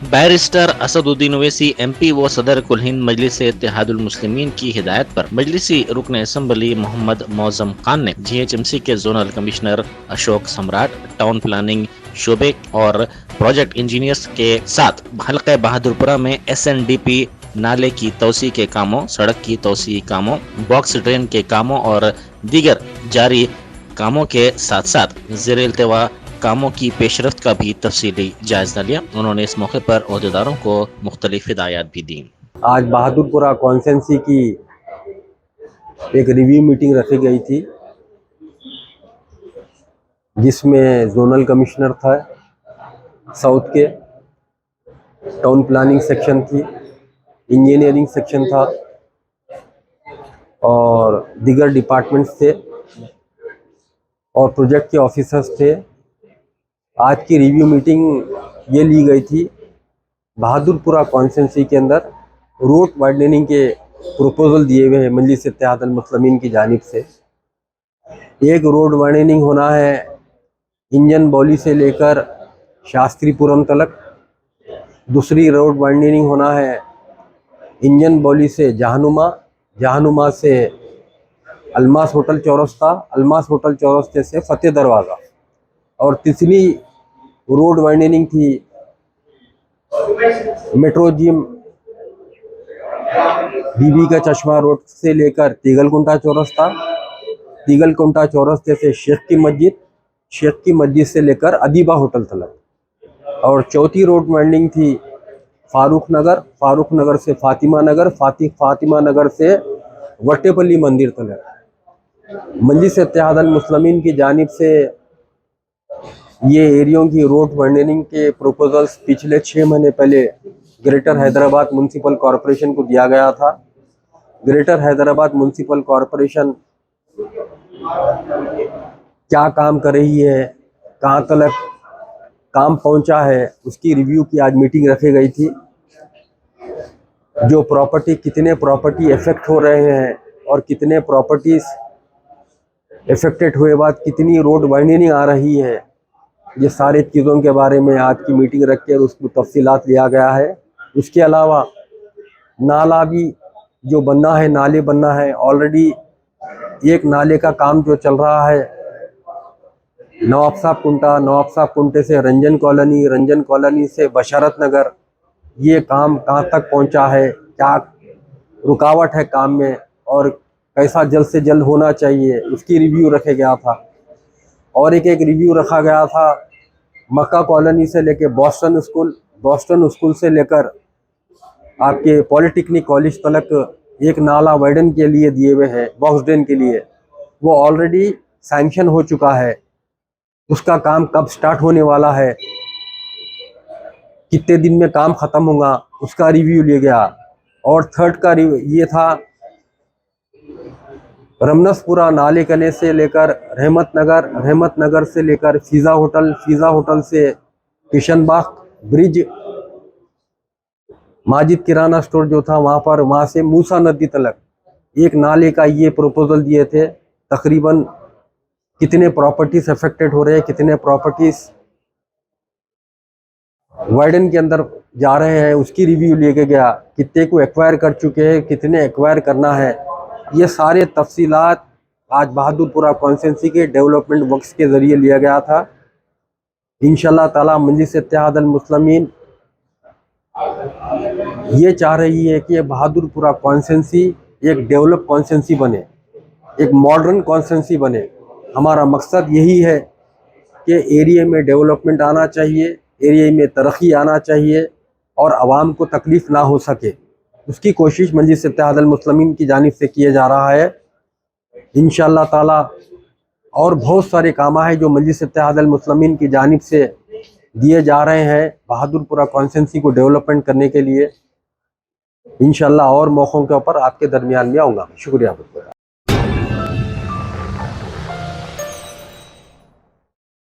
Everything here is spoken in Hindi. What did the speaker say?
बैरिस्टर असदुद्दीन ओवैसी MP व सदर कुल हिंद मजलिस इत्तेहादुल मुस्लिमीन की हिदायत पर मजलिसी रुकन असम्बली मोहम्मद मौजम खान ने GHMC के जोनल कमिश्नर अशोक सम्राट, टाउन प्लानिंग शोबे और प्रोजेक्ट इंजीनियर्स के साथ हल्के बहादुरपुरा में SNDP नाले की तोसी के कामों, सड़क की तोसी कामों, बॉक्स ड्रेन के कामों और दीगर जारी कामों के साथ साथ ज़ेर इल्तिवा कामों की पेशरफ्त का भी तफसीली जायजा लिया। उन्होंने इस मौके पर ओहदेदारों को मुख्तलिफ हिदायत भी दी। आज बहादुरपुरा कॉन्स्टेंसी की एक रिव्यू मीटिंग रखी गई थी, जिसमें जोनल कमिश्नर था साउथ के, टाउन प्लानिंग सेक्शन थी, इंजीनियरिंग सेक्शन था और दीगर डिपार्टमेंट्स थे और प्रोजेक्ट के ऑफिसर्स थे। आज की रिव्यू मीटिंग ये ली गई थी, बहादुरपुरा कॉन्स्टेंसी के अंदर रोड वाइडनिंग के प्रपोजल दिए हुए हैं मजलिस इत्तेहादुल मुस्लिमीन की जानिब से। एक रोड वाइडनिंग होना है इंजन बौली से लेकर शास्त्रीपुरम तक, दूसरी रोड वाइडनिंग होना है इंजन बौली से जहानुमा, जहानुमा से अलमास होटल चौरस्ता, अलमास होटल चौरस्ते से फतेह दरवाज़ा, और तीसरी रोड वाइडनिंग थी मेट्रो जिम बीबी का चश्मा रोड से लेकर तीगलकुंटा चौरस्ता, तीगलकुंटा चौरस्ते से शेख की मस्जिद, शेख की मस्जिद से लेकर अदीबा होटल तक, और चौथी रोड वाइडनिंग थी फारूक नगर, फारूक नगर से फातिमा नगर, फातिमा नगर से वट्टेपल्ली मंदिर तक। मजलिस इत्तेहादुल मुस्लिमीन की जानिब से ये एरियो की रोड वाइडनिंग के प्रपोजल्स पिछले 6 महीने पहले ग्रेटर हैदराबाद म्यूनसिपल कॉरपोरेशन को दिया गया था। ग्रेटर हैदराबाद म्यूनसिपल कॉरपोरेशन क्या काम कर रही है, कहाँ तक काम पहुंचा है, उसकी रिव्यू की आज मीटिंग रखी गई थी। जो प्रॉपर्टी, कितने प्रॉपर्टी इफेक्ट हो रहे हैं और कितने प्रॉपर्टीज इफेक्टेड हुए बाद कितनी रोड वाइडनिंग आ रही है, ये सारी चीज़ों के बारे में आज की मीटिंग रख कर उसको तफसीलात लिया गया है। उसके अलावा नाला भी जो बनना है, नाले बनना है, ऑलरेडी एक नाले का काम जो चल रहा है नवाब साहब कुंटा, नवाब साहब कुंटे से रंजन कॉलोनी, रंजन कॉलोनी से बशारत नगर, ये काम कहाँ तक पहुँचा है, क्या रुकावट है काम में और कैसा जल्द से जल्द होना चाहिए, उसकी रिव्यू रखा गया था। और एक रिव्यू रखा गया था मक्का कॉलोनी से लेकर बॉस्टन स्कूल से लेकर आपके पॉलिटेक्निक कॉलेज तक एक नाला वाइडन के लिए दिए हुए हैं, बॉक्स ड्रेन के लिए, वो ऑलरेडी सैंक्शन हो चुका है। उसका काम कब स्टार्ट होने वाला है, कितने दिन में काम खत्म होगा, उसका रिव्यू लिया गया। और थर्ड का ये था रमनसपुरा नाले कने से लेकर रहमत नगर से लेकर फिजा होटल से किशनबाग ब्रिज, माजिद किराना स्टोर जो था वहाँ से मूसा नदी तक एक नाले का ये प्रपोजल दिए थे। तकरीबन कितने प्रॉपर्टीज अफेक्टेड हो रहे हैं, कितने प्रॉपर्टीज वाइडन के अंदर जा रहे हैं, उसकी रिव्यू लेके गया। कितने को एक्वायर कर चुके हैं, कितने एक्वायर करना है, ये सारे तफसीलात आज बहादुरपुरा कॉन्स्टेंसी के डेवलपमेंट वर्क्स के ज़रिए लिया गया था। इंशाल्लाह ताला मजलिस इत्तेहादुल मुस्लिमीन ये चाह रही है कि बहादुरपुरा कॉन्स्टेंसी एक डेवलप कॉन्स्टेंसी बने, एक मॉडर्न कॉन्स्टेंसी बने। हमारा मकसद यही है कि एरिया में डेवलपमेंट आना चाहिए, एरिया में तरक्की आना चाहिए और आवाम को तकलीफ़ ना हो सके, उसकी कोशिश मजलिस इत्तेहादुल मुस्लिमीन की जानिब से किया जा रहा है। इंशाअल्लाह ताला और बहुत सारे काम हैं जो मजलिस इत्तेहादुल मुस्लिमीन की जानिब से दिए जा रहे हैं बहादुरपुरा कॉन्स्टेंसी को डेवलपमेंट करने के लिए। इंशाअल्लाह और मौक़ों के ऊपर आपके दरमियान में आऊँगा। शुक्रिया।